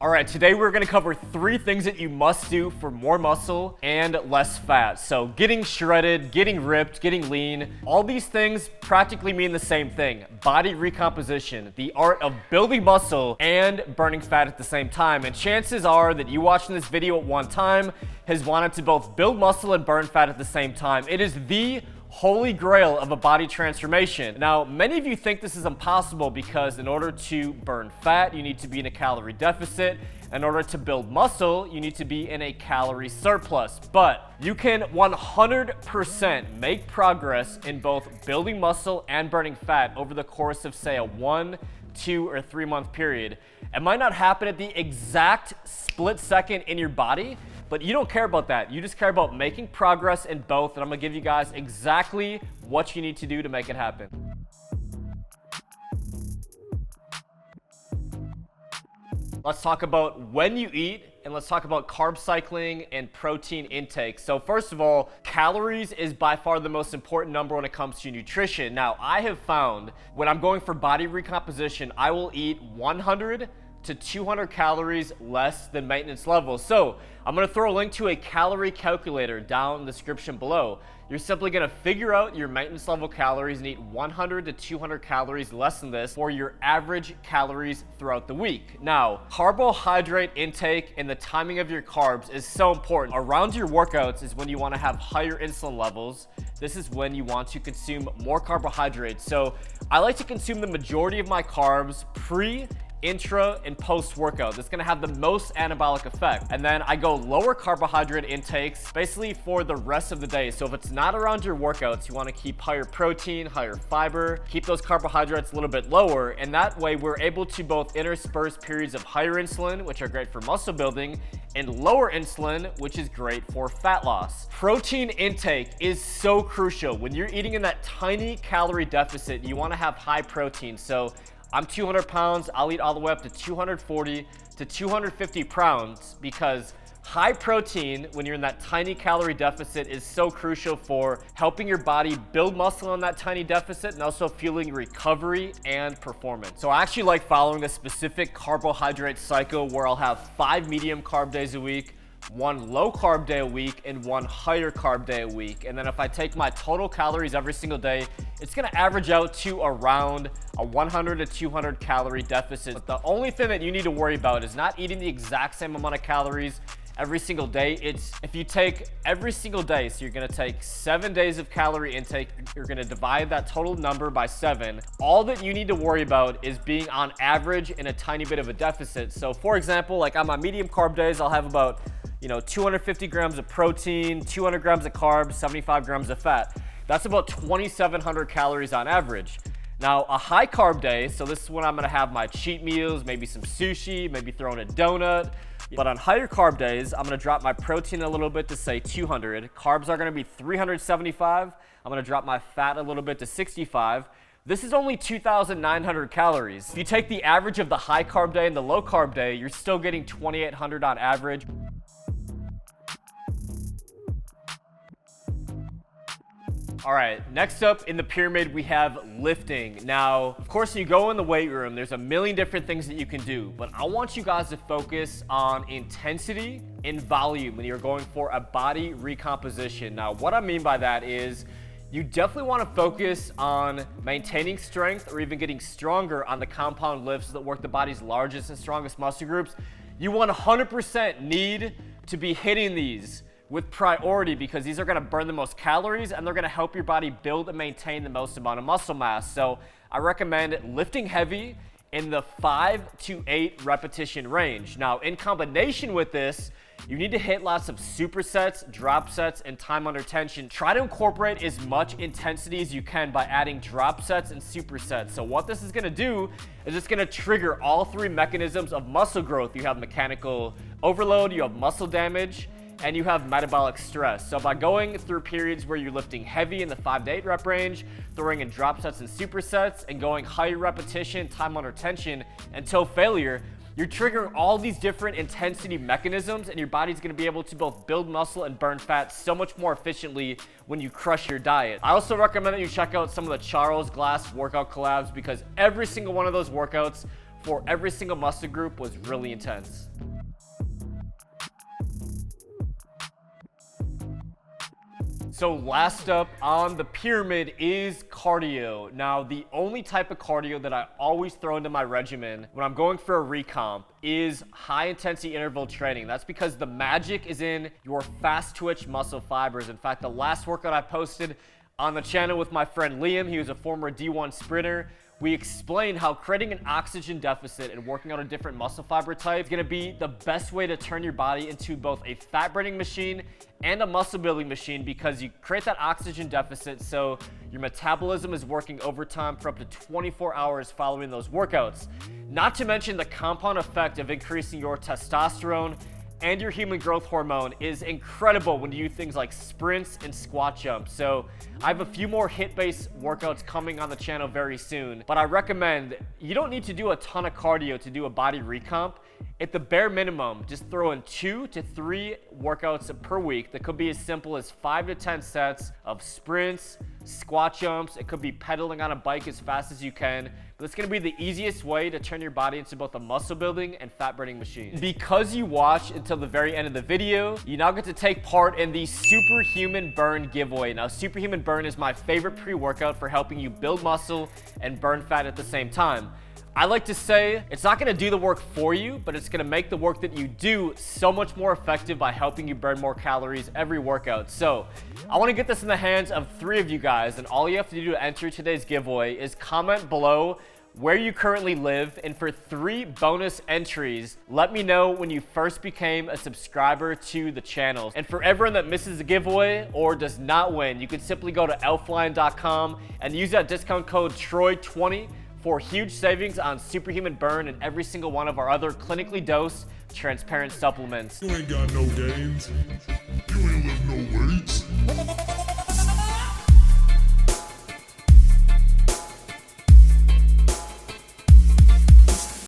All right, today we're gonna cover 3 things that you must do for more muscle and less fat. So getting shredded, getting ripped, getting lean, all these things practically mean the same thing. Body recomposition, the art of building muscle and burning fat at the same time. And chances are that you watching this video at one time has wanted to both build muscle and burn fat at the same time. It is the holy grail of a body transformation. Now, many of you think this is impossible because in order to burn fat, you need to be in a calorie deficit. In order to build muscle, you need to be in a calorie surplus. But you can 100% make progress in both building muscle and burning fat over the course of, say, a 1, 2, or 3 month period. It might not happen at the exact split second in your body, but you don't care about that. You just care about making progress in both, and I'm gonna give you guys exactly what you need to do to make it happen. Let's talk about when you eat, and let's talk about carb cycling and protein intake. So first of all, calories is by far the most important number when it comes to nutrition. Now, I have found when I'm going for body recomposition, I will eat 100 to 200 calories less than maintenance levels. So I'm gonna throw a link to a calorie calculator down in the description below. You're simply gonna figure out your maintenance level calories and eat 100 to 200 calories less than this for your average calories throughout the week. Now, carbohydrate intake and the timing of your carbs is so important. Around your workouts is when you wanna have higher insulin levels. This is when you want to consume more carbohydrates. So I like to consume the majority of my carbs pre, intra, and post-workout. That's gonna have the most anabolic effect. And then I go lower carbohydrate intakes basically for the rest of the day. So if it's not around your workouts, you wanna keep higher protein, higher fiber, keep those carbohydrates a little bit lower, and that way we're able to both intersperse periods of higher insulin, which are great for muscle building, and lower insulin, which is great for fat loss. Protein intake is so crucial. When you're eating in that tiny calorie deficit, you wanna have high protein. So I'm 200 pounds, I'll eat all the way up to 240 to 250 pounds because high protein, when you're in that tiny calorie deficit, is so crucial for helping your body build muscle on that tiny deficit and also fueling recovery and performance. So I actually like following a specific carbohydrate cycle where I'll have 5 medium carb days a week, 1 low carb day a week, and 1 higher carb day a week. And then if I take my total calories every single day, it's gonna average out to around a 100 to 200 calorie deficit. But the only thing that you need to worry about is not eating the exact same amount of calories every single day. It's if you take every single day, so you're gonna take 7 days of calorie intake, you're gonna divide that total number by 7. All that you need to worry about is being on average in a tiny bit of a deficit. So for example, like on my medium carb days, I'll have about 250 grams of protein, 200 grams of carbs, 75 grams of fat. That's about 2,700 calories on average. Now, a high carb day, so this is when I'm gonna have my cheat meals, maybe some sushi, maybe throw in a donut. But on higher carb days, I'm gonna drop my protein a little bit to say 200. Carbs are gonna be 375. I'm gonna drop my fat a little bit to 65. This is only 2,900 calories. If you take the average of the high carb day and the low carb day, you're still getting 2,800 on average. All right, next up in the pyramid, we have lifting. Now, of course, when you go in the weight room, there's a million different things that you can do, but I want you guys to focus on intensity and volume when you're going for a body recomposition. Now, what I mean by that is you definitely want to focus on maintaining strength or even getting stronger on the compound lifts that work the body's largest and strongest muscle groups. You 100% need to be hitting these with priority because these are going to burn the most calories and they're going to help your body build and maintain the most amount of muscle mass. So I recommend lifting heavy in the 5 to 8 repetition range. Now, in combination with this, you need to hit lots of supersets, drop sets, and time under tension. Try to incorporate as much intensity as you can by adding drop sets and supersets. So what this is gonna do is it's gonna trigger all 3 mechanisms of muscle growth. You have mechanical overload, you have muscle damage, and you have metabolic stress. So by going through periods where you're lifting heavy in the 5 to 8 rep range, throwing in drop sets and supersets, and going higher repetition, time under tension until failure, you're triggering all these different intensity mechanisms, and your body's gonna be able to both build muscle and burn fat so much more efficiently when you crush your diet. I also recommend that you check out some of the Charles Glass workout collabs because every single one of those workouts for every single muscle group was really intense. So last up on the pyramid is cardio. Now, the only type of cardio that I always throw into my regimen when I'm going for a recomp is high intensity interval training. That's because the magic is in your fast twitch muscle fibers. In fact, the last workout I posted on the channel with my friend Liam, he was a former D1 sprinter, we explained how creating an oxygen deficit and working on a different muscle fiber type is going to be the best way to turn your body into both a fat burning machine and a muscle building machine, because you create that oxygen deficit so your metabolism is working overtime for up to 24 hours following those workouts. Not to mention the compound effect of increasing your testosterone and your human growth hormone is incredible when you do things like sprints and squat jumps. So I have a few more HIIT-based workouts coming on the channel very soon, but I recommend you don't need to do a ton of cardio to do a body recomp. At the bare minimum, just throw in 2 to 3 workouts per week. That could be as simple as 5 to 10 sets of sprints, squat jumps. It could be pedaling on a bike as fast as you can. But it's going to be the easiest way to turn your body into both a muscle building and fat burning machine. Because you watched until the very end of the video, you now get to take part in the Superhuman Burn giveaway. Now, Superhuman Burn is my favorite pre-workout for helping you build muscle and burn fat at the same time. I like to say it's not going to do the work for you, but it's going to make the work that you do so much more effective by helping you burn more calories every workout. So I want to get this in the hands of 3 of you guys, and all you have to do to enter today's giveaway is comment below where you currently live, and for 3 bonus entries, let me know when you first became a subscriber to the channel. And for everyone that misses the giveaway or does not win, you can simply go to elfline.com and use that discount code TROY20 for huge savings on Superhuman Burn and every single one of our other clinically dosed transparent supplements. You ain't got no gains. You ain't lift no weights.